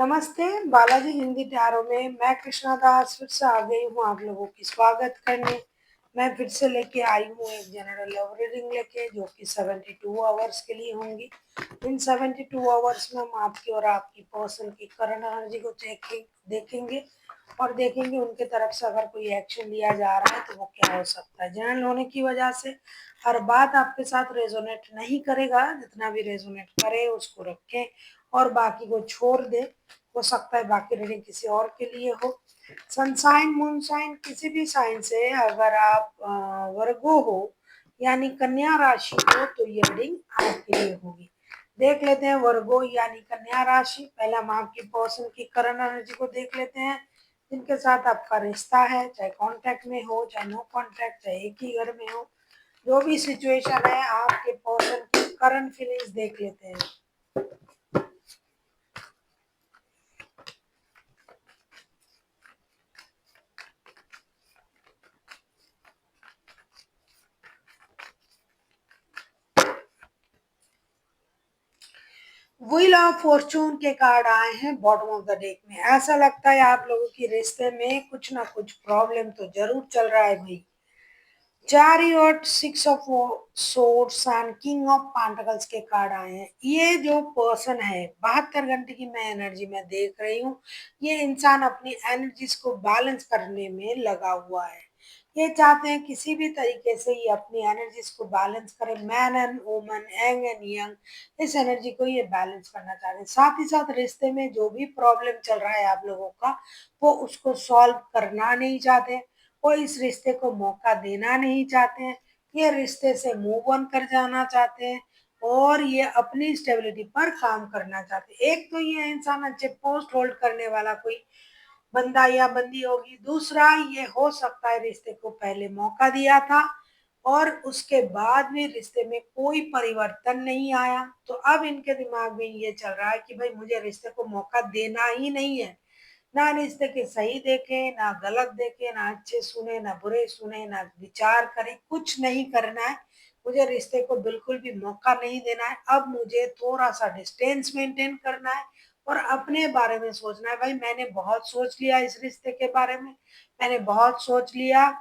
नमस्ते, बालाजी हिंदी प्यारों में मैं कृष्णा दास फिर से आ गई हूँ आप लोगों की स्वागत करने। मैं फिर से लेके आई हूँ एक जनरल लव रीडिंग लेके, जो कि 72 आवर्स के लिए होंगी। इन 72 आवर्स में हम आपकी और आपकी पर्सन की करंट एनर्जी को देखेंगे और देखेंगे उनके तरफ से अगर कोई एक्शन लिया जा रहा है तो वो क्या हो सकता है। जनरल होने की वजह से हर बात आपके साथ रेजोनेट नहीं करेगा, जितना भी रेजोनेट करे उसको रखें और बाकी को छोड़ दें। हो सकता है बाकी रीडिंग किसी और के लिए हो। सनसाइन मूनसाइन किसी भी साइन से अगर आप वर्गो हो यानी कन्या राशि हो तो ये रीडिंग आपके लिए होगी। देख लेते हैं वर्गो यानी कन्या राशि। पहले हम आपकी पर्सन की करंट एनर्जी को देख लेते हैं, जिनके साथ आपका रिश्ता है, चाहे कांटेक्ट में हो चाहे नो कांटेक्ट, चाहे एक ही घर में हो, जो भी सिचुएशन है आपके पर्सन की करंट फीलिंग्स देख लेते हैं। व्हील ऑफ फॉर्चून के कार्ड आए हैं बॉटम ऑफ द डेक में। ऐसा लगता है आप लोगों की रिश्ते में कुछ ना कुछ प्रॉब्लम तो जरूर चल रहा है भाई। Chariot, six of swords and king of pentacles के कार्ड आए हैं। ये जो पर्सन है 72 घंटे की मैं एनर्जी में देख रही हूँ, ये इंसान अपनी एनर्जीज को बैलेंस करने में लगा हुआ है। ये चाहते हैं किसी भी तरीके से ये अपनी एनर्जीज को बैलेंस करें। Man and woman, young and young, इस एनर्जी को ये बैलेंस करना चाहते हैं। साथ ही साथ रिश्ते में जो भी प्रॉब्लम चल रहा है आप लोगों का, वो उसको सॉल्व करना नहीं चाहते, वो इस रिश्ते को मौका देना नहीं चाहते हैं। ये रिश्ते से मूव ऑन कर जाना चाहते हैं और ये अपनी स्टेबिलिटी पर काम करना चाहते हैं। एक तो ये इंसान अच्छे पोस्ट होल्ड करने वाला कोई बंदा या बंदी होगी। दूसरा, ये हो सकता है रिश्ते को पहले मौका दिया था और उसके बाद में रिश्ते में कोई परिवर्तन नहीं आया, तो अब इनके दिमाग में ये चल रहा है कि भाई मुझे रिश्ते को मौका देना ही नहीं है। ना रिश्ते के सही देखे, ना गलत देखे, ना अच्छे सुने, ना बुरे सुने, ना विचार करे, कुछ नहीं करना है। मुझे रिश्ते को बिल्कुल भी मौका नहीं देना है। अब मुझे थोड़ा सा डिस्टेंस मेंटेन करना है और अपने बारे में सोचना है। भाई मैंने बहुत सोच लिया इस रिश्ते के बारे में, मैंने बहुत सोच लिया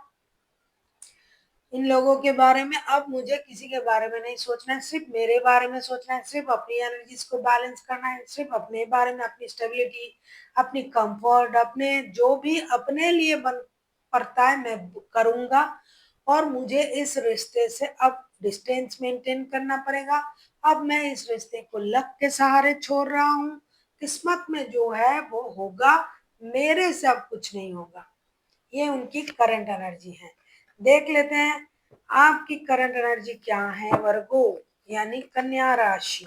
इन लोगों के बारे में। अब मुझे किसी के बारे में नहीं सोचना है, सिर्फ मेरे बारे में सोचना है, सिर्फ अपनी एनर्जीज को बैलेंस करना है, सिर्फ अपने बारे में, अपनी स्टेबिलिटी, अपनी कंफर्ट, अपने जो भी अपने लिए बन पड़ता है मैं करूंगा। और मुझे इस रिश्ते से अब डिस्टेंस मेंटेन करना पड़ेगा। अब मैं इस रिश्ते को लक के सहारे छोड़ रहा हूँ। किस्मत में जो है वो होगा, मेरे से अब कुछ नहीं होगा। ये उनकी करंट एनर्जी है। देख लेते हैं आपकी करंट एनर्जी क्या है वर्गो यानी कन्या राशि।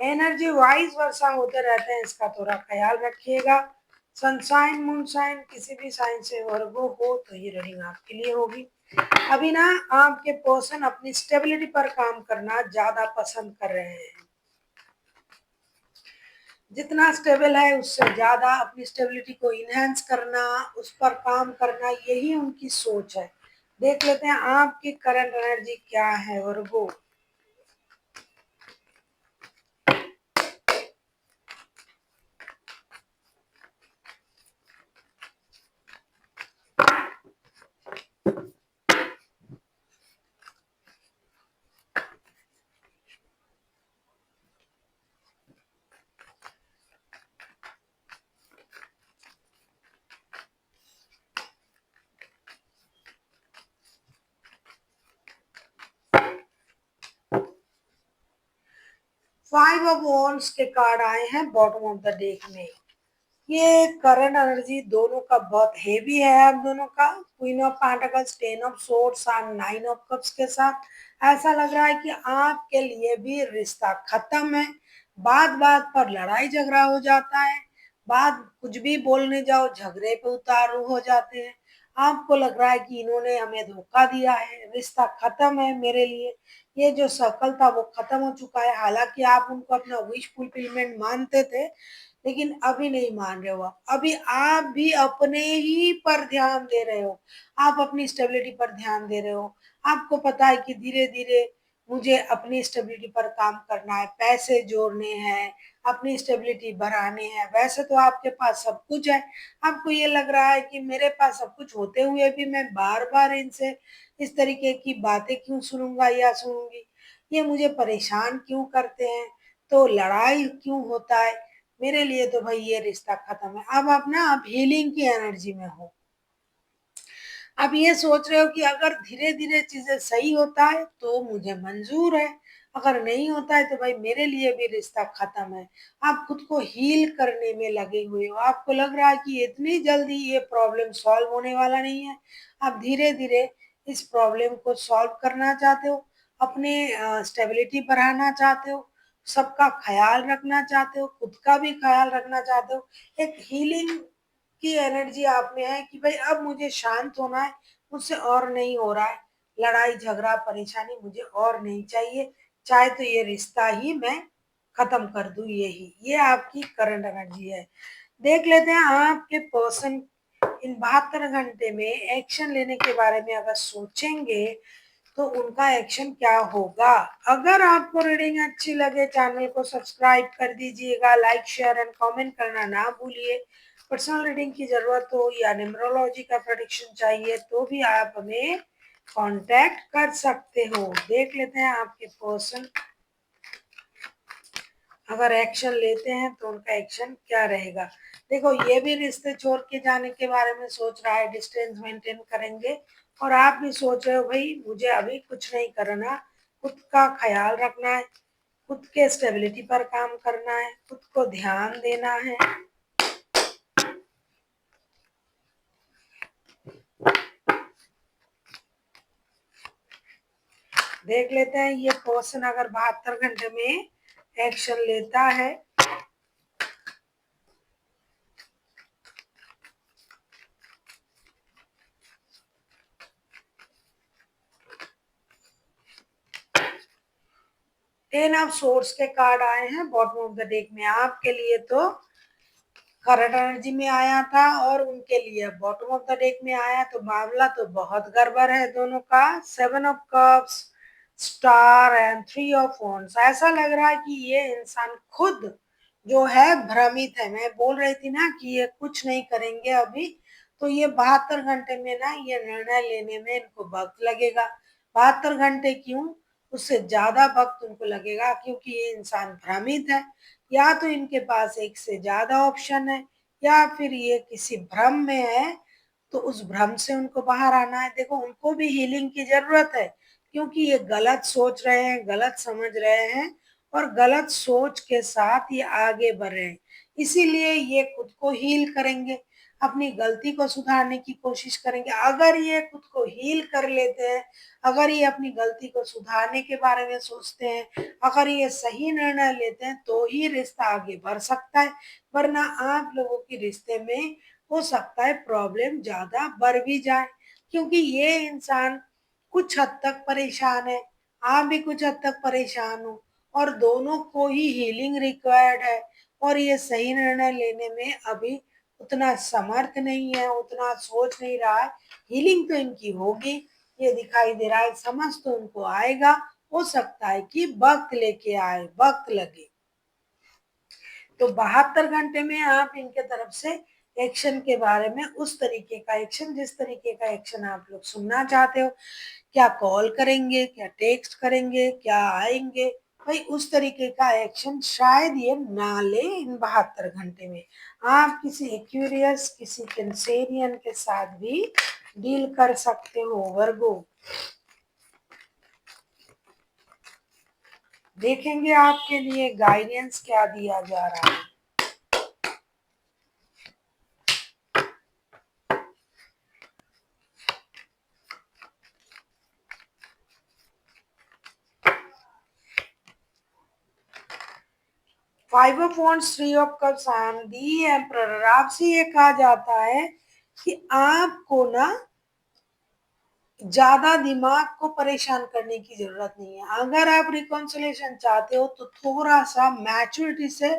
एनर्जी वाइज वर्षा होते रहते हैं, इसका थोड़ा ख्याल रखिएगा। सनसाइन मूनसाइन किसी भी साइन से वर्गो हो तो ये रीडिंग आपके लिए होगी। अभी ना आपके पर्सन अपनी स्टेबिलिटी पर काम करना ज्यादा पसंद कर रहे हैं। जितना स्टेबल है उससे ज्यादा अपनी स्टेबिलिटी को इनहेंस करना, उस पर काम करना, यही उनकी सोच है। देख लेते हैं आपकी करंट एनर्जी क्या है वर्गो। 5 ऑफ वॉन्ड्स के कार्ड आए हैं बॉटम ऑफ द डेक में। ये करंट एनर्जी दोनों का बहुत हेवी है। अब दोनों का queen of pentacles, 10 of swords और 9 ऑफ कप्स के साथ ऐसा लग रहा है कि आपके लिए भी रिश्ता खत्म है। बात बात पर लड़ाई झगड़ा हो जाता है, बात कुछ भी बोलने जाओ झगड़े पे उतारू हो जाते हैं। आपको लग रहा है कि इन्होंने हमें धोखा दिया है, रिश्ता खत्म है मेरे लिए। ये जो सर्कल था वो खत्म हो चुका है। हालांकि आप उनको अपना विश फुलफिलमेंट मानते थे, लेकिन अभी नहीं मान रहे हो। आप अभी आप भी अपने ही पर ध्यान दे रहे हो, आप अपनी स्टेबिलिटी पर ध्यान दे रहे हो। आपको पता है कि धीरे धीरे मुझे अपनी स्टेबिलिटी पर काम करना है, पैसे जोड़ने हैं, अपनी स्टेबिलिटी बढ़ाने हैं। वैसे तो आपके पास सब कुछ है, आपको ये लग रहा है कि मेरे पास सब कुछ होते हुए भी मैं बार-बार इनसे इस तरीके की बातें क्यों सुनूँगा या सुनूँगी? ये मुझे परेशान क्यों करते हैं? तो लड़ाई क्यों होता है? मेरे लिए तो भई ये रिश्ता खत्म है। अब आप ना आप हीलिंग की एनर्जी में हो। आप ये सोच रहे हो कि अगर धीरे-धीरे चीज़ें सही होता है तो मुझे मंज़ूर है, अगर नहीं होता है तो भाई मेरे लिए भी रिश्ता ख़त्म है। आप खुद को हील करने में लगे हुए हो, आपको लग रहा है कि इतनी जल्दी ये प्रॉब्लम सॉल्व होने वाला नहीं है। आप धीरे-धीरे इस प्रॉब्लम को सॉल्व करना चाहते हो, अपने स्टेबिलिटी बढ़ाना चाहते हो, सबका ख़्याल रखना चाहते हो, खुद का भी ख़्याल रखना चाहते हो। एक हीलिंग की एनर्जी आप में है कि भाई अब मुझे शांत होना है, मुझसे और नहीं हो रहा है, लड़ाई झगड़ा परेशानी मुझे और नहीं चाहिए, चाहे तो ये रिश्ता ही मैं खत्म कर दूं, यही ये आपकी करंट एनर्जी है। देख लेते हैं आपके पर्सन इन 72 घंटे में एक्शन लेने के बारे में अगर सोचेंगे तो उनका एक्शन क्या होगा। अगर आपको रीडिंग अच्छी लगे चैनल को सब्सक्राइब कर दीजिएगा, लाइक शेयर एंड कमेंट करना ना भूलिए। पर्सनल रीडिंग की जरूरत हो या न्यूमरोलॉजी का प्रेडिक्शन चाहिए तो भी आप हमें कांटेक्ट कर सकते हो। देख लेते हैं आपके पर्सन अगर एक्शन लेते हैं तो उनका एक्शन क्या रहेगा। देखो ये भी रिश्ते छोड़ के जाने के बारे में सोच रहा है, डिस्टेंस मेंटेन करेंगे। और आप भी सोच रहे हो भाई मुझे अभी कुछ नहीं करना, खुद का ख्याल रखना है, खुद के स्टेबिलिटी पर काम करना है, खुद को ध्यान देना है। देख लेते हैं ये पर्सन अगर 72 घंटे में एक्शन लेता है टेन ऑफ सोर्स के कार्ड आए हैं बॉटम ऑफ द डेक में। आपके लिए तो करंट एनर्जी में आया था और उनके लिए बॉटम ऑफ द डेक में आया, तो मामला तो बहुत गड़बड़ है दोनों का। 7 of cups, star and 3 of wands. ऐसा लग रहा है कि ये इंसान खुद जो है भ्रमित है। मैं बोल रही थी ना कि ये कुछ नहीं करेंगे अभी, तो ये 72 घंटे में ना ये निर्णय लेने में इनको वक्त लगेगा। 72 घंटे क्यों, उससे ज्यादा वक्त उनको लगेगा, क्योंकि ये इंसान भ्रमित है। या तो इनके पास एक से ज्यादा ऑप्शन है या फिर ये किसी भ्रम में है, तो उस भ्रम से उनको बाहर आना है। देखो उनको भी हीलिंग की जरूरत है, क्योंकि ये गलत सोच रहे हैं, गलत समझ रहे हैं और गलत सोच के साथ ये आगे बढ़ रहे हैं। इसीलिए ये खुद को हील करेंगे, अपनी गलती को सुधारने की कोशिश करेंगे। अगर ये खुद को हील कर लेते हैं, अगर ये अपनी गलती को सुधारने के बारे में सोचते हैं, अगर ये सही निर्णय लेते हैं तो ही रिश्ता आगे बढ़ सकता है। वरना आप लोगों के रिश्ते में हो सकता है प्रॉब्लम ज्यादा बढ़ भी जाए, क्योंकि ये इंसान कुछ हद तक परेशान है, आप भी कुछ हद तक परेशान हो और दोनों को ही हीलिंग रिक्वायर्ड है। और ये सही निर्णय लेने में अभी उतना समर्थ नहीं है, उतना सोच नहीं रहा है। हीलिंग तो इनकी होगी, ये दिखाई दे रहा है, समझ तो उनको आएगा। हो सकता है कि वक्त लेके आए, वक्त लगे। तो 72 घंटे में आप इनके तरफ से एक्शन के बारे में, उस तरीके का एक्शन जिस तरीके का एक्शन आप लोग सुनना चाहते हो, क्या कॉल करेंगे, क्या टेक्स्ट करेंगे, क्या आएंगे, भाई उस तरीके का एक्शन शायद ये ना ले इन 72 घंटे में। आप किसी एक्यूरियस, किसी कैंसेरियन के साथ भी डील कर सकते हो वर्गो। देखेंगे आपके लिए गाइडेंस क्या दिया जा रहा है। 5 of wands, 3 of cups and the emperor. आपसे ये कहा जाता है कि आपको ना ज्यादा दिमाग को परेशान करने की जरूरत नहीं है। अगर आप रिकॉन्सिलेशन चाहते हो तो थोड़ा सा मैच्योरिटी से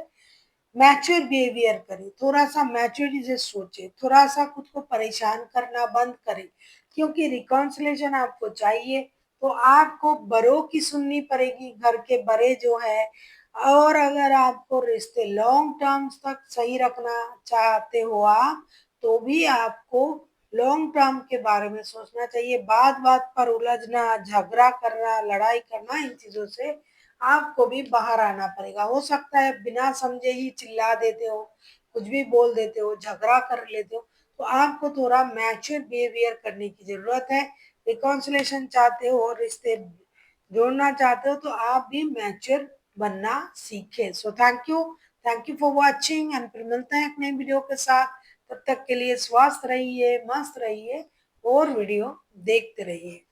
मैच्योर बिहेवियर करें, थोड़ा सा मैच्योरिटी से सोचे, थोड़ा सा खुद को परेशान करना बंद करें। क्योंकि रिकॉन्सिलेशन आपको चाहिए तो आपको बड़ों की सुननी पड़ेगी। घर के बड़े जो है, और अगर आपको रिश्ते लॉन्ग टर्म्स तक सही रखना चाहते हो आप, तो भी आपको लॉन्ग टर्म के बारे में सोचना चाहिए। बात बात पर उलझना, झगड़ा करना, लड़ाई करना, इन चीजों से आपको भी बाहर आना पड़ेगा। हो सकता है बिना समझे ही चिल्ला देते हो, कुछ भी बोल देते हो, झगड़ा कर लेते हो, तो आपको थोड़ा मैच्योर बिहेवियर करने की जरूरत है। रिकॉन्सिलेशन चाहते हो और रिश्ते जोड़ना चाहते हो, तो आप भी मैच्योर बनना सीखें। So thank you for watching, and फिर मिलते हैं एक नई वीडियो के साथ। तब तक के लिए स्वस्थ रहिए, मस्त रहिए और वीडियो देखते रहिए।